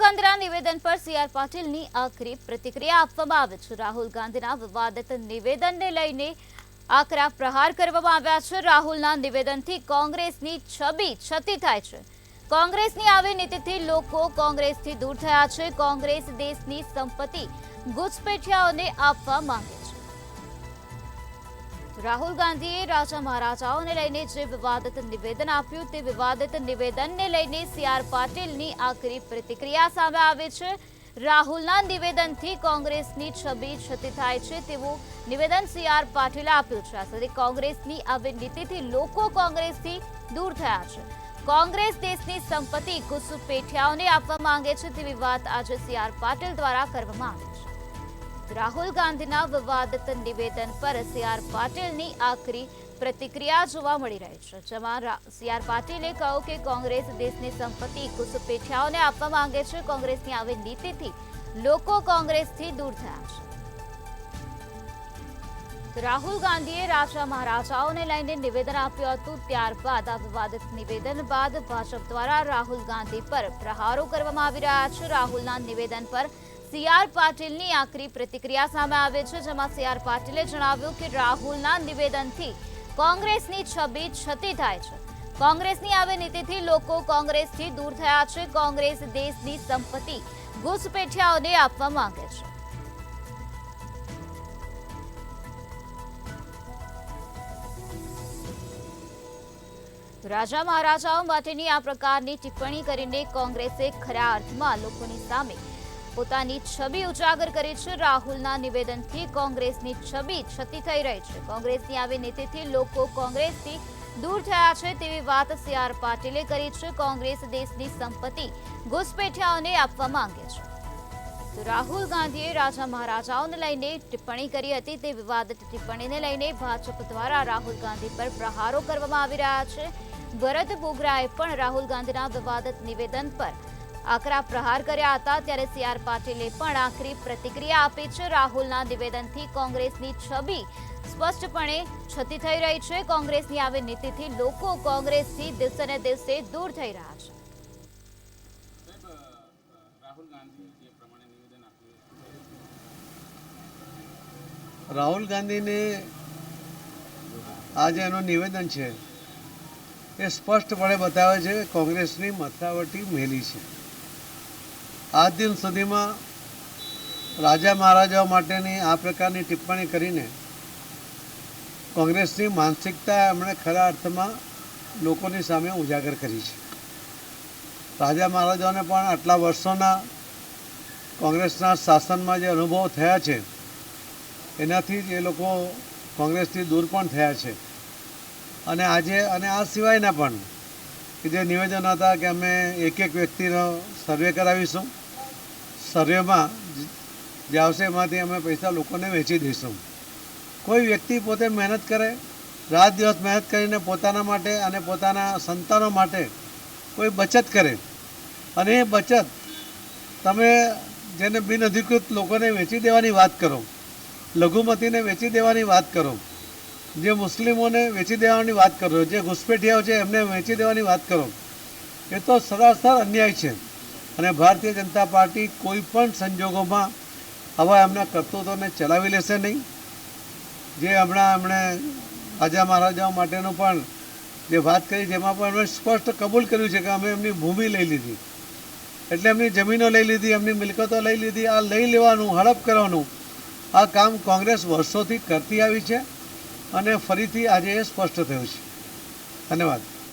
ગાંધીના નિવેદન પર સીઆર પાટીલની આકરી પ્રતિક્રિયા આપવામાં આવી છે। રાહુલ ગાંધીના વિવાદિત નિવેદનને લઈને આકરા પ્રહાર કરવામાં આવ્યા છે। રાહુલના નિવેદનથી કોંગ્રેસની છબી છતી થાય છે। કોંગ્રેસની આવી નીતિથી લોકો કોંગ્રેસથી દૂર થયા છે। કોંગ્રેસ દેશની સંપત્તિ ઘૂસપેઠિયાઓને આપવા માંગે છે। રાહુલ ગાંધીએ રાજા મહારાજાઓને લઈને જે વિવાદિત નિવેદન આપ્યું તે વિવાદિત નિવેદનને લઈને સીઆર પાટીલની આકરી પ્રતિક્રિયા સામે આવી છે। રાહુલના નિવેદનથી કોંગ્રેસની છબી છતી થાય છે તેવું નિવેદન સીઆર પાટીલે આપ્યું છે। આ સાથે કોંગ્રેસની આવી નીતિથી લોકો કોંગ્રેસથી દૂર થયા છે। કોંગ્રેસ દેશની સંપત્તિ ઘૂસપેઠિયાઓને આપવા માંગે છે તેવી વાત આજે સીઆર પાટીલ દ્વારા કરવામાં આવી છે। રાહુલ ગાંધીના વિવાદિત નિવેદન પર સીઆર પાટીલની આકરી પ્રતિક્રિયા જોવા મળી રહી છે, જેમાં સીઆર પાટીલે કહ્યું કે કોંગ્રેસ દેશની સંપત્તિ ઘૂસપેઠિયાઓને આપવા માંગે છે। કોંગ્રેસની આવી નીતિથી લોકો કોંગ્રેસથી દૂર થયા છે। રાહુલ ગાંધીએ રાજા મહારાજાઓને લઈને નિવેદન આપ્યું હતું, ત્યારબાદ આ વિવાદિત નિવેદન બાદ ભાજપ દ્વારા રાહુલ ગાંધી પર પ્રહારો કરવામાં આવી રહ્યા છે। રાહુલના નિવેદન પર સીઆર પાટીલની આકરી પ્રતિક્રિયા સામે આવે છે, જેમાં સીઆર પાટીલે જણાવ્યું કે રાહુલના નિવેદનથી કોંગ્રેસની છબી છતી થાય છે। કોંગ્રેસની આવી નીતિથી લોકો કોંગ્રેસથી દૂર થયા છે। કોંગ્રેસ દેશની સંપત્તિ ઘૂસપેઠિયાઓને આપવા માંગે છે। રાજા મહારાજાઓ માટેની આ પ્રકારની ટિપ્પણી કરીને કોંગ્રેસે ખરા અર્થમાં લોકોની સામે પોતાની છબી ઉજાગર કરી છે। રાહુલના નિવેદનથી કોંગ્રેસની છબી છતી થઈ રહી છે। કોંગ્રેસની આવી નીતિથી લોકો કોંગ્રેસથી દૂર થયા છે તેવી વાત સીઆર પાટીલે કરી છે। કોંગ્રેસ દેશની સંપત્તિ ઘૂસપેઠિયાઓને આપવા માંગે છે। તો રાહુલ ગાંધીએ રાજા મહારાજાઓને લઈને ટિપ્પણી કરી હતી, તે વિવાદિત ટિપ્પણીને લઈને ભાજપ દ્વારા રાહુલ ગાંધી પર પ્રહારો કરવામાં આવી રહ્યા છે। ભરત બોગરાએ પણ રાહુલ ગાંધીના વિવાદિત નિવેદન પર આકરા પ્રહાર કર્યા હતા, ત્યારે સીઆર પાટીલે પણ આકરી પ્રતિક્રિયા આપી છે। રાહુલના નિવેદનથી કોંગ્રેસની છબી સ્પષ્ટપણે છતી થઈ રહી છે। કોંગ્રેસની આવી નીતિથી લોકો કોંગ્રેસથી દિવસે ને દિવસે દૂર થઈ રહ્યા છે। રાહુલ ગાંધીને આજે એનું નિવેદન છે એ સ્પષ્ટપણે બતાવે છે કે કોંગ્રેસની મથાવટી મેલી છે। આજ દિન સુધીમાં રાજા મહારાજાઓ માટેની આ પ્રકારની ટિપ્પણી કરીને કોંગ્રેસની માનસિકતા એમણે ખરા અર્થમાં લોકોની સામે ઉજાગર કરી છે। રાજા મહારાજાઓને પણ આટલા વર્ષોના કોંગ્રેસના શાસનમાં જે અનુભવો થયા છે એનાથી જ એ લોકો કોંગ્રેસથી દૂર પણ થયા છે। અને આજે અને આ સિવાયના પણ કે જે નિવેદન હતા કે અમે એક એક વ્યક્તિનો સર્વે કરાવીશું, સર્વેમાં જે આવશે એમાંથી અમે પૈસા લોકોને વેચી દઈશું। કોઈ વ્યક્તિ પોતે મહેનત કરે, રાત દિવસ મહેનત કરીને પોતાના માટે અને પોતાના સંતાનો માટે કોઈ બચત કરે અને એ બચત તમે જેને બિનઅધિકૃત લોકોને વેચી દેવાની વાત કરો, લઘુમતીને વેચી દેવાની વાત કરો, જે મુસ્લિમોને વેચી દેવાની વાત કરો, જે ઘૂસપેઠિયાઓ છે એમને વેચી દેવાની વાત કરો, એ તો સરાસર અન્યાય છે। અને ભારતીય જનતા પાર્ટી કોઈ પણ સંજોગોમાં આવા એમના કરતૂતોને ચલાવી લેશે નહીં। જે હમણાં એમણે રાજા મહારાજાઓ માટેનું પણ જે વાત કરી, જેમાં પણ એમણે સ્પષ્ટ કબૂલ કર્યું છે કે અમે એમની ભૂમિ લઈ લીધી, એટલે એમની જમીનો લઈ લીધી, એમની મિલકતો લઈ લીધી। આ લઈ લેવાનું, હડપ કરવાનું આ કામ કોંગ્રેસ વર્ષોથી કરતી આવી છે અને ફરીથી આજે એ સ્પષ્ટ થયું છે। ધન્યવાદ।